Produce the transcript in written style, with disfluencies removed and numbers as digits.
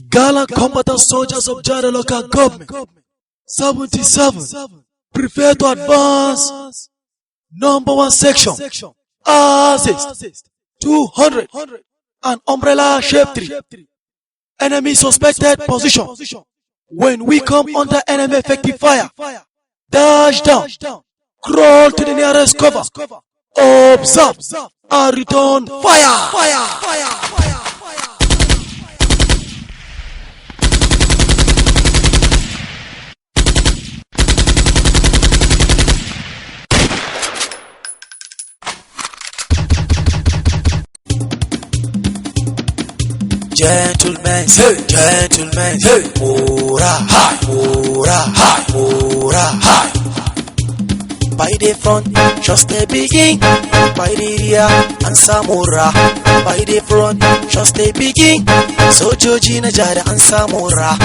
Gallant combatant soldiers of Jada local government, 77, prepare to advance. Number 1 section, assist, 200, and umbrella shape 3. Enemy suspected position. When we come under enemy effective fire, dash down, crawl to the nearest cover, observe, and return fire. Gentlemen, gentlemen, hurrah, hurrah, hurrah. By the front, just the begin. By the rear, and samura. By the front, just the begin. So Joji na Jada and samura.